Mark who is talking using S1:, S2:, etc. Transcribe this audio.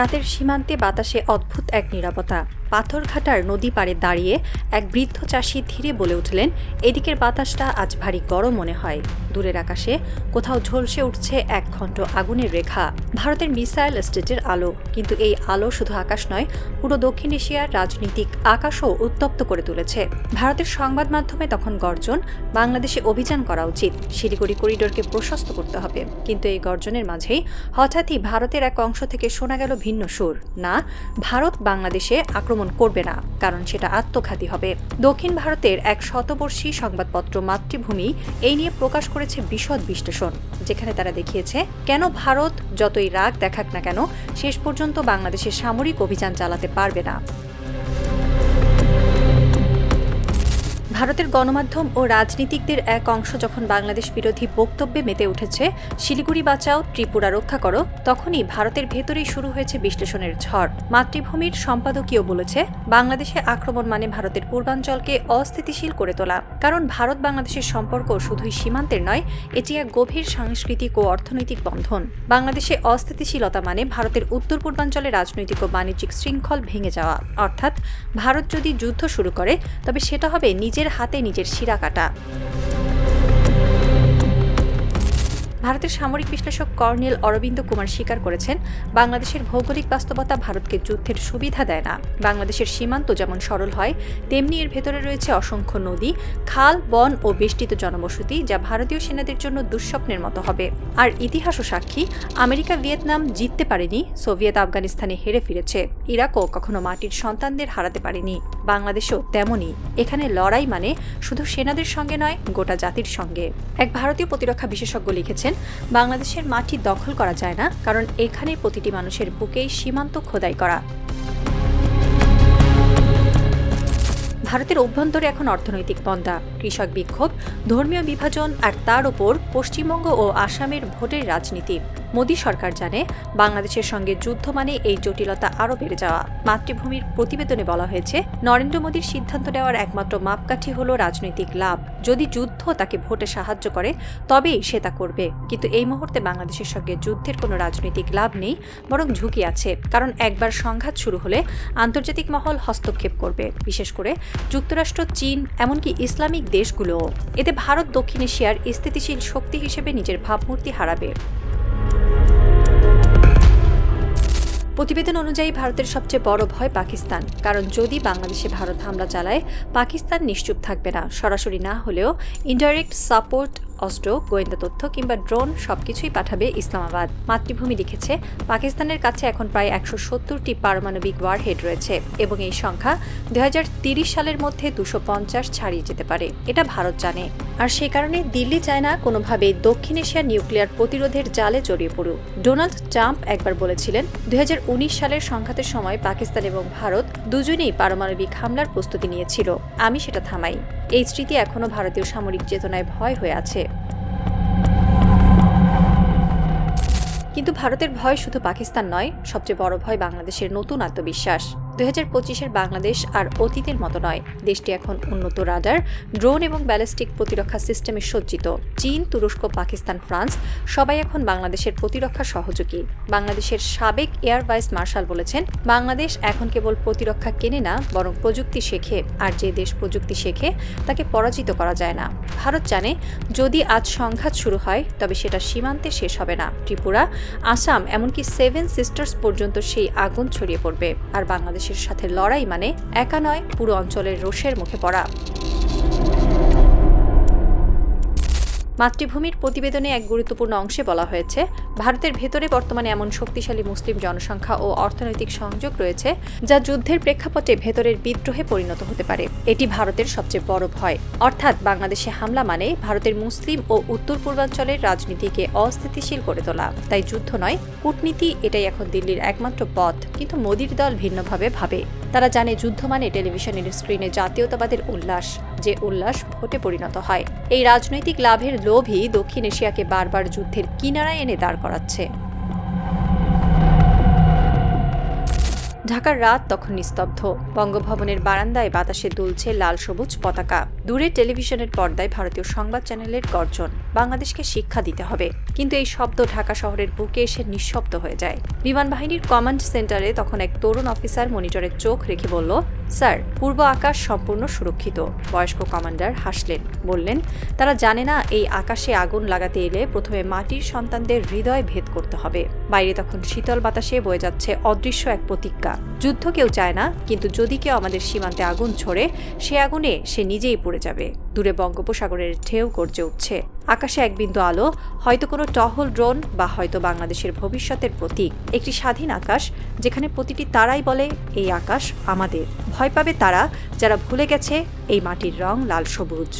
S1: রাতের সীমান্তে বাতাসে অদ্ভুত এক নীরবতা। পাথরঘাটার নদী পাড়ে দাঁড়িয়ে এক বৃদ্ধ চাষি ধীরে বলে উঠলেন, এদিকের বাতাসটা আজ ভারী গরম মনে হয়। দূরের আকাশে কোথাও ঝলসে উঠছে এক খণ্ড আগুনের রেখা। ভারতের মিসাইল স্টেটের আলো, কিন্তু এই আলো শুধু আকাশ নয়, পুরো দক্ষিণ এশিয়ার রাজনীতিক আকাশও উত্তপ্ত করে তুলেছে। ভারতের সংবাদ মাধ্যমে তখন গর্জন, বাংলাদেশে অভিযান করা উচিত, শিলিগুড়ি করিডোরকে প্রশস্ত করতে হবে। কিন্তু এই গর্জনের মাঝেই হঠাৎই ভারতের এক অংশ থেকে শোনা গেল ভিন্ন সুর। না, ভারত বাংলাদেশে আক্রমণ করবে না, কারণ সেটা আত্মঘাতী হবে। দক্ষিণ ভারতের এক শতবর্ষী সংবাদপত্র মাতৃভূমি এই নিয়ে প্রকাশ করেছে বিশদ বিশ্লেষণ, যেখানে তারা দেখিয়েছে কেন ভারত যতই রাগ দেখাক না কেন শেষ পর্যন্ত বাংলাদেশে সামরিক অভিযান চালাতে পারবে না। ভারতের গণমাধ্যম ও রাজনীতিকদের এক অংশ যখন বাংলাদেশ বিরোধী বক্তব্যে মেতে উঠেছে, শিলিগুড়ি বাঁচাও, ত্রিপুরা রক্ষা করো, তখনই ভারতের ভেতরেই শুরু হয়েছে বিশ্লেষণের ঝড়। মাতৃভূমির সম্পাদকীয় বলেছে, বাংলাদেশে আক্রমণ মানে ভারতের পূর্বাঞ্চলকে অস্থিতিশীল করে তোলা। কারণ ভারত বাংলাদেশের সম্পর্ক শুধুই সীমান্তের নয়, এটি এক গভীর সাংস্কৃতিক ও অর্থনৈতিক বন্ধন। বাংলাদেশে অস্থিতিশীলতা মানে ভারতের উত্তর পূর্বাঞ্চলে রাজনৈতিক ও বাণিজ্যিক শৃঙ্খল ভেঙে যাওয়া। অর্থাৎ ভারত যদি যুদ্ধ শুরু করে, তবে সেটা হবে নিজের হাতে নিজের শিরা কাটা। ভারতের সামরিক বিশ্লেষক কর্নেল অরবিন্দ কুমার স্বীকার করেছেন, বাংলাদেশের ভৌগোলিক বাস্তবতা ভারতকে যুদ্ধের সুবিধা দেয় না। বাংলাদেশের সীমান্ত যেমন সরল হয়, তেমনি এর ভেতরে রয়েছে অসংখ্য নদী, খাল, বন ও বেষ্টিত জনবসতি, যা ভারতীয় সেনাদের জন্য দুঃস্বপ্নের মতো হবে। আর ইতিহাসও সাক্ষী, আমেরিকা ভিয়েতনাম জিততে পারেনি, সোভিয়েত আফগানিস্তানে হেরে ফিরেছে, ইরাকও কখনো মাটির সন্তানদের হারাতে পারেনি। বাংলাদেশও তেমনই। এখানে লড়াই মানে শুধু সেনাদের সঙ্গে নয়, গোটা জাতির সঙ্গে। এক ভারতীয় প্রতিরক্ষা বিশেষজ্ঞ লিখেছেন, বাংলাদেশের মাটি দখল করা যায় না, কারণ এখানে প্রতিটি মানুষের বুকেই সীমান্ত খোদাই করা। ভারতের অভ্যন্তরে এখন অর্থনৈতিক মন্দা, কৃষক বিক্ষোভ, ধর্মীয় বিভাজন, আর তার ওপর পশ্চিমবঙ্গ ও আসামের ভোটের রাজনীতি। মোদী সরকার জানে, বাংলাদেশের সঙ্গে যুদ্ধ মানে এই জটিলতা আরও বেড়ে যাওয়া। মাতৃভূমির প্রতিবেদনে বলা হয়েছে, নরেন্দ্র মোদীর সিদ্ধান্ত নেওয়ার একমাত্র মাপকাঠি হল রাজনৈতিক লাভ। যদি যুদ্ধ তাকে ভোটে সাহায্য করে, তবেই সে তা করবে। কিন্তু এই মুহূর্তে বাংলাদেশের সঙ্গে যুদ্ধের কোনো রাজনৈতিক লাভ নেই, বরং ঝুঁকি আছে। কারণ একবার সংঘাত শুরু হলে আন্তর্জাতিক মহল হস্তক্ষেপ করবে, বিশেষ করে যুক্তরাষ্ট্র, চীন, এমনকি ইসলামিক দেশগুলোও। এতে ভারত দক্ষিণ এশিয়ার স্থিতিশীল শক্তি হিসেবে নিজের ভাবমূর্তি হারাবে। প্রতিবেদন অনুযায়ী ভারতের সবচেয়ে বড় ভয় পাকিস্তান। কারণ যদি বাংলাদেশে ভারত হামলা চালায়, পাকিস্তান নিশ্চুপ থাকবে না। সরাসরি না হলেও ইনডাইরেক্ট সাপোর্ট, অস্ত্র, গোয়েন্দা তথ্য কিংবা ড্রোন সবকিছুই পাঠাবে ইসলামাবাদ। মাতৃভূমি লিখেছে, পাকিস্তানের কাছে এখন প্রায় 170টি পারমাণবিক ওয়ারহেড রয়েছে এবং এই সংখ্যা 2030 সালের মধ্যে 250 ছাড়িয়ে যেতে পারে। এটা ভারত জানে। আর সে কারণে দিল্লি চায় না কোনোভাবে দক্ষিণ এশিয়ার নিউক্লিয়ার প্রতিরোধের জালে জড়িয়ে পড়ুক। ডোনাল্ড ট্রাম্প একবার বলেছিলেন, 2019 সালের সংঘাতের সময় পাকিস্তান এবং ভারত দুজনেই পারমাণবিক হামলার প্রস্তুতি নিয়েছিল। আমি সেটা থামাই। এই স্মৃতি এখনও ভারতীয় সামরিক চেতনায় ভয় হয়ে আছে। কিন্তু ভারতের ভয় শুধু পাকিস্তান নয়, সবচেয়ে বড় ভয় বাংলাদেশের নতুন আত্মবিশ্বাস। 2025-এর বাংলাদেশ আর অতীতের মতো নয়। দেশটি এখন উন্নত রাডার, ড্রোন এবং ব্যালিস্টিক প্রতিরক্ষা সিস্টেমে সজ্জিত। চীন, তুরস্ক, পাকিস্তান, ফ্রান্স সবাই এখন বাংলাদেশের প্রতিরক্ষা সহযোগী। বাংলাদেশের সাবেক এয়ার ভাইস মার্শাল বলেছেন, বাংলাদেশ এখন কেবল প্রতিরক্ষা কেনে না, বরং প্রযুক্তি শেখে। আর যে দেশ প্রযুক্তি শেখে, তাকে পরাজিত করা যায় না। ভারত জানে, যদি আজ সংঘাত শুরু হয়, তবে সেটা সীমান্তে শেষ হবে না। ত্রিপুরা, আসাম, এমনকি 7 সিস্টার্স পর্যন্ত সেই আগুন ছড়িয়ে পড়বে। আর বাংলাদেশের সাথে লড়াই মানে একা নয়, পুরো অঞ্চলের রোষের মুখে পড়া। মাতৃভূমির প্রতিবেদনে এক গুরুত্বপূর্ণ অংশে বলা হয়েছে, ভারতের ভেতরে বর্তমানে এমন শক্তিশালী মুসলিম জনসংখ্যা ও অর্থনৈতিক সংযোগ রয়েছে, যা যুদ্ধের প্রেক্ষাপটে ভেতরের বিদ্রোহে পরিণত হতে পারে। এটি ভারতের সবচেয়ে বড় ভয়। অর্থাৎ বাংলাদেশে হামলা মানে ভারতের মুসলিম ও উত্তর পূর্বাঞ্চলের রাজনীতিকে অস্থিতিশীল করে তোলা। তাই যুদ্ধ নয়, কূটনীতি, এটাই এখন দিল্লির একমাত্র পথ। কিন্তু মোদীর দল ভিন্নভাবে ভাবে। তারা জানে, যুদ্ধ মানে টেলিভিশনের স্ক্রিনে জাতীয়তাবাদের উল্লাস, যে উল্লাস ভোটে পরিণত হয়। এই রাজনৈতিক লাভের লোভই দক্ষিণ এশিয়াকে বারবার যুদ্ধের কিনারায় এনে দাঁড় করাচ্ছে। ঢাকার রাত তখন নিস্তব্ধ। বঙ্গভবনের বারান্দায় বাতাসে দুলছে লাল সবুজ পতাকা। দূরে টেলিভিশনের পর্দায় ভারতীয় সংবাদ চ্যানেলের গর্জন, বাংলাদেশকে শিক্ষা দিতে হবে। কিন্তু এই শব্দ ঢাকা শহরের বুকে এসে নিঃশব্দ হয়ে যায়। বিমান বাহিনীর কমান্ড সেন্টারে তখন এক তরুণ অফিসার মনিটরে চোখ রেখে বলল, স্যার, পূর্ব আকাশ সম্পূর্ণ সুরক্ষিত। বয়স্ক কমান্ডার হাসলেন, বললেন, তারা জানে না এই আকাশে আগুন লাগাতে এলে প্রথমে মাটির সন্তানদের হৃদয় ভেদ করতে হবে। বাইরে তখন শীতল বাতাসে বয়ে যাচ্ছে অদৃশ্য এক প্রতিজ্ঞা। যুদ্ধ কেউ চায় না, কিন্তু যদি কেউ আমাদের সীমান্তে আগুন ছোড়ে, সে আগুনে সে নিজেই পড়ে যাবে। দূরে বঙ্গোপসাগরের ঢেউ গর্জে উঠছে। আকাশে এক বিন্দু আলো, হয়তো কোনো টহল ড্রোন বা হয়তো বাংলাদেশের ভবিষ্যতের প্রতীক। একটি স্বাধীন আকাশ, যেখানে প্রতিটি তারাই বলে, এই আকাশ আমাদের। ভয় পাবে তারা যারা ভুলে গেছে এই মাটির রং লাল সবুজ।